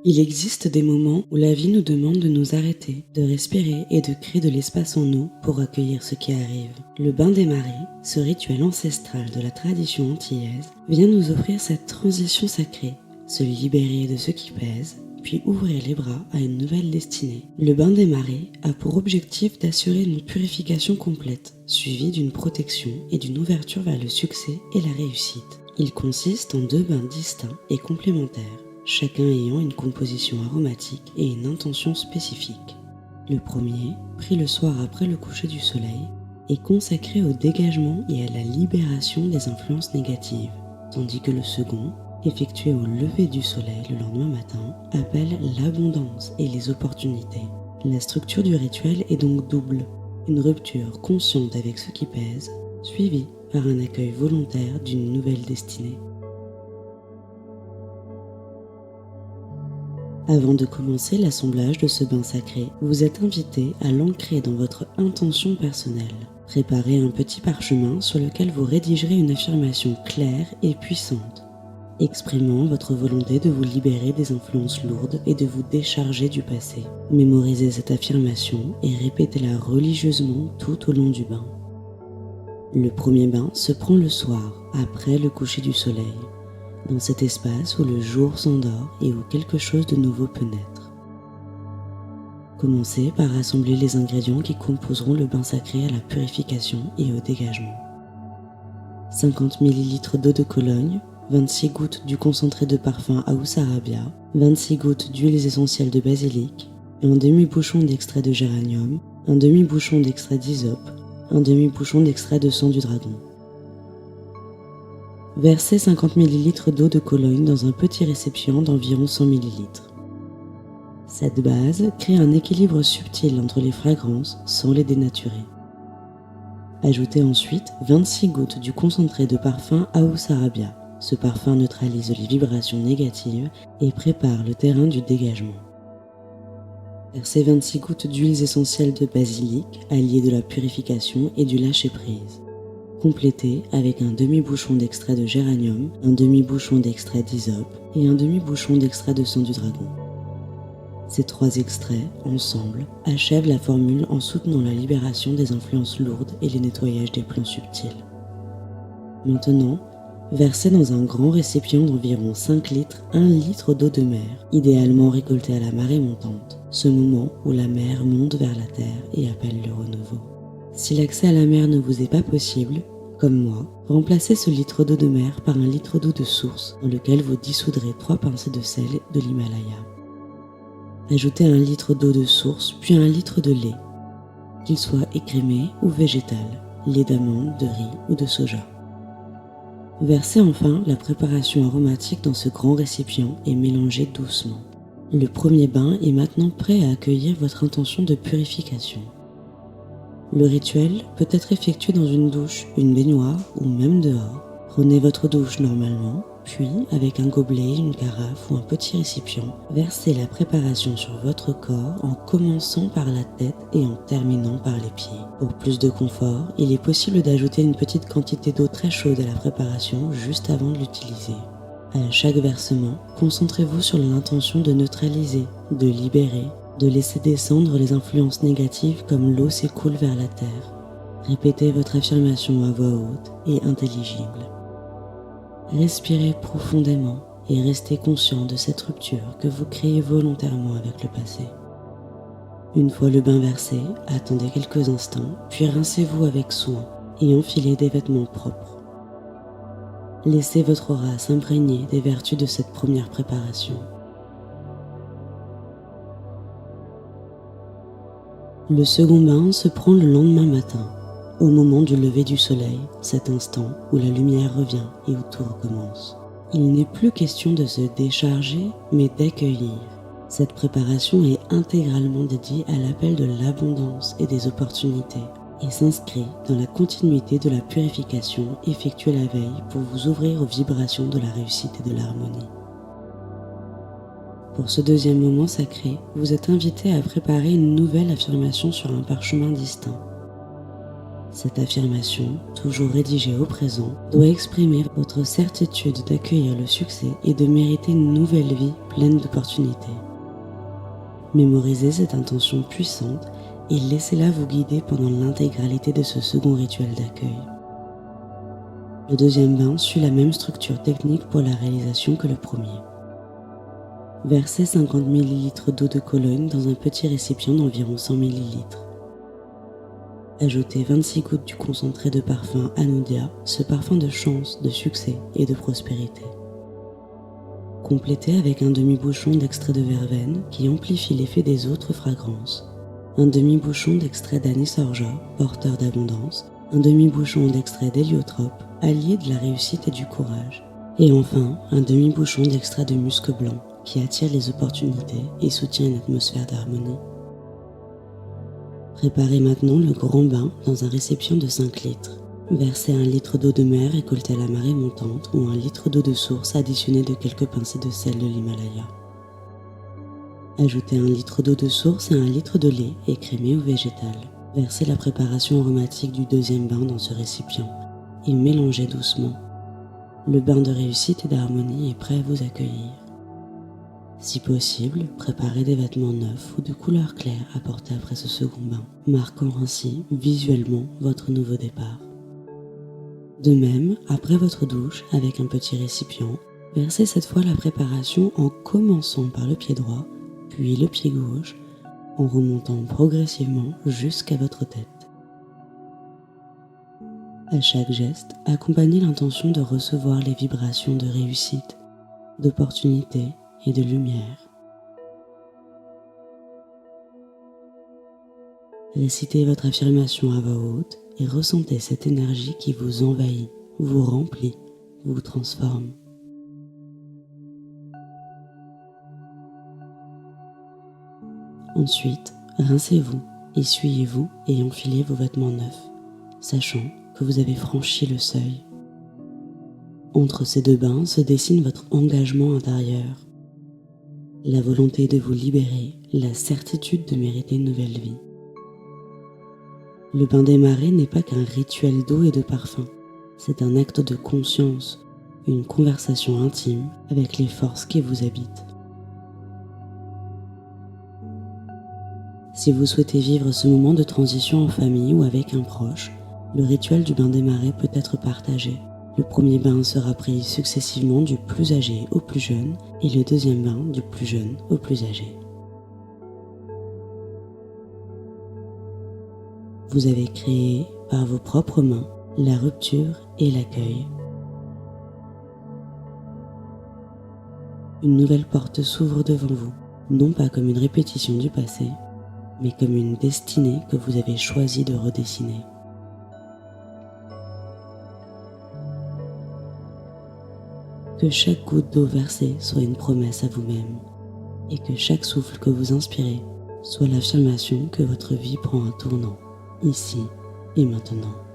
Il existe des moments où la vie nous demande de nous arrêter, de respirer et de créer de l'espace en nous pour accueillir ce qui arrive. Le bain des marées, ce rituel ancestral de la tradition antillaise, vient nous offrir cette transition sacrée, se libérer de ce qui pèse, puis ouvrir les bras à une nouvelle destinée. Le bain des marées a pour objectif d'assurer une purification complète, suivie d'une protection et d'une ouverture vers le succès et la réussite. Il consiste en 2 bains distincts et complémentaires, chacun ayant une composition aromatique et une intention spécifique. Le premier, pris le soir après le coucher du soleil, est consacré au dégagement et à la libération des influences négatives, tandis que le second, effectué au lever du soleil le lendemain matin, appelle l'abondance et les opportunités. La structure du rituel est donc double, une rupture consciente avec ce qui pèse, suivie par un accueil volontaire d'une nouvelle destinée. Avant de commencer l'assemblage de ce bain sacré, vous êtes invité à l'ancrer dans votre intention personnelle. Préparez un petit parchemin sur lequel vous rédigerez une affirmation claire et puissante, exprimant votre volonté de vous libérer des influences lourdes et de vous décharger du passé. Mémorisez cette affirmation et répétez-la religieusement tout au long du bain. Le premier bain se prend le soir, après le coucher du soleil, dans cet espace où le jour s'endort et où quelque chose de nouveau peut naître. Commencez par rassembler les ingrédients qui composeront le bain sacré à la purification et au dégagement. 50 ml d'eau de Cologne, 26 gouttes du concentré de parfum Aous Arabia, 26 gouttes d'huiles essentielles de basilic, un demi-bouchon d'extrait de géranium, un demi-bouchon d'extrait d'hysope, un demi-bouchon d'extrait de sang du dragon. Versez 50 ml d'eau de Cologne dans un petit récipient d'environ 100 ml. Cette base crée un équilibre subtil entre les fragrances sans les dénaturer. Ajoutez ensuite 26 gouttes du concentré de parfum Aous Arabia. Ce parfum neutralise les vibrations négatives et prépare le terrain du dégagement. Versez 26 gouttes d'huiles essentielles de basilic, alliées de la purification et du lâcher-prise. Complétez avec un demi-bouchon d'extrait de géranium, un demi-bouchon d'extrait d'hysope et un demi-bouchon d'extrait de sang du dragon. Ces 3 extraits, ensemble, achèvent la formule en soutenant la libération des influences lourdes et le nettoyage des plans subtils. Maintenant, versez dans un grand récipient d'environ 5 litres 1 litre d'eau de mer, idéalement récoltée à la marée montante, ce moment où la mer monte vers la terre et appelle le renouveau. Si l'accès à la mer ne vous est pas possible, comme moi, remplacez ce litre d'eau de mer par 1 litre d'eau de source dans lequel vous dissoudrez 3 pincées de sel de l'Himalaya. Ajoutez 1 litre d'eau de source puis 1 litre de lait, qu'il soit écrémé ou végétal, lait d'amande, de riz ou de soja. Versez enfin la préparation aromatique dans ce grand récipient et mélangez doucement. Le premier bain est maintenant prêt à accueillir votre intention de purification. Le rituel peut être effectué dans une douche, une baignoire ou même dehors. Prenez votre douche normalement, puis avec un gobelet, une carafe ou un petit récipient, versez la préparation sur votre corps en commençant par la tête et en terminant par les pieds. Pour plus de confort, il est possible d'ajouter une petite quantité d'eau très chaude à la préparation juste avant de l'utiliser. À chaque versement, concentrez-vous sur l'intention de neutraliser, de libérer, de laisser descendre les influences négatives comme l'eau s'écoule vers la terre. Répétez votre affirmation à voix haute et intelligible. Respirez profondément et restez conscient de cette rupture que vous créez volontairement avec le passé. Une fois le bain versé, attendez quelques instants, puis rincez-vous avec soin et enfilez des vêtements propres. Laissez votre aura s'imprégner des vertus de cette première préparation. Le second bain se prend le lendemain matin, au moment du lever du soleil, cet instant où la lumière revient et où tout recommence. Il n'est plus question de se décharger, mais d'accueillir. Cette préparation est intégralement dédiée à l'appel de l'abondance et des opportunités et s'inscrit dans la continuité de la purification effectuée la veille pour vous ouvrir aux vibrations de la réussite et de l'harmonie. Pour ce deuxième moment sacré, vous êtes invité à préparer une nouvelle affirmation sur un parchemin distinct. Cette affirmation, toujours rédigée au présent, doit exprimer votre certitude d'accueillir le succès et de mériter une nouvelle vie pleine d'opportunités. Mémorisez cette intention puissante et laissez-la vous guider pendant l'intégralité de ce second rituel d'accueil. Le deuxième bain suit la même structure technique pour la réalisation que le premier. Versez 50 ml d'eau de Cologne dans un petit récipient d'environ 100 ml. Ajoutez 26 gouttes du concentré de parfum Anudia, ce parfum de chance, de succès et de prospérité. Complétez avec un demi-bouchon d'extrait de verveine qui amplifie l'effet des autres fragrances, un demi-bouchon d'extrait d'anis orgeat, porteur d'abondance, un demi-bouchon d'extrait d'héliotrope, allié de la réussite et du courage, et enfin un demi-bouchon d'extrait de musc blanc qui attire les opportunités et soutient une atmosphère d'harmonie. Préparez maintenant le grand bain dans un récipient de 5 litres. Versez 1 litre d'eau de mer écoultée à la marée montante ou 1 litre d'eau de source additionnée de quelques pincées de sel de l'Himalaya. Ajoutez 1 litre d'eau de source et 1 litre de lait écrémé ou végétal. Versez la préparation aromatique du deuxième bain dans ce récipient et mélangez doucement. Le bain de réussite et d'harmonie est prêt à vous accueillir. Si possible, préparez des vêtements neufs ou de couleur claire à porter après ce second bain, marquant ainsi visuellement votre nouveau départ. De même, après votre douche, avec un petit récipient, versez cette fois la préparation en commençant par le pied droit, puis le pied gauche, en remontant progressivement jusqu'à votre tête. À chaque geste, accompagnez l'intention de recevoir les vibrations de réussite, d'opportunité et de lumière. Récitez votre affirmation à voix haute et ressentez cette énergie qui vous envahit, vous remplit, vous transforme. Ensuite, rincez-vous, essuyez-vous et enfilez vos vêtements neufs, sachant que vous avez franchi le seuil. Entre ces deux bains se dessine votre engagement intérieur. La volonté de vous libérer, la certitude de mériter une nouvelle vie. Le bain des marées n'est pas qu'un rituel d'eau et de parfum, c'est un acte de conscience, une conversation intime avec les forces qui vous habitent. Si vous souhaitez vivre ce moment de transition en famille ou avec un proche, le rituel du bain des marées peut être partagé. Le premier bain sera pris successivement du plus âgé au plus jeune et le deuxième bain du plus jeune au plus âgé. Vous avez créé par vos propres mains la rupture et l'accueil. Une nouvelle porte s'ouvre devant vous, non pas comme une répétition du passé, mais comme une destinée que vous avez choisi de redessiner. Que chaque goutte d'eau versée soit une promesse à vous-même, et que chaque souffle que vous inspirez soit l'affirmation que votre vie prend un tournant, ici et maintenant.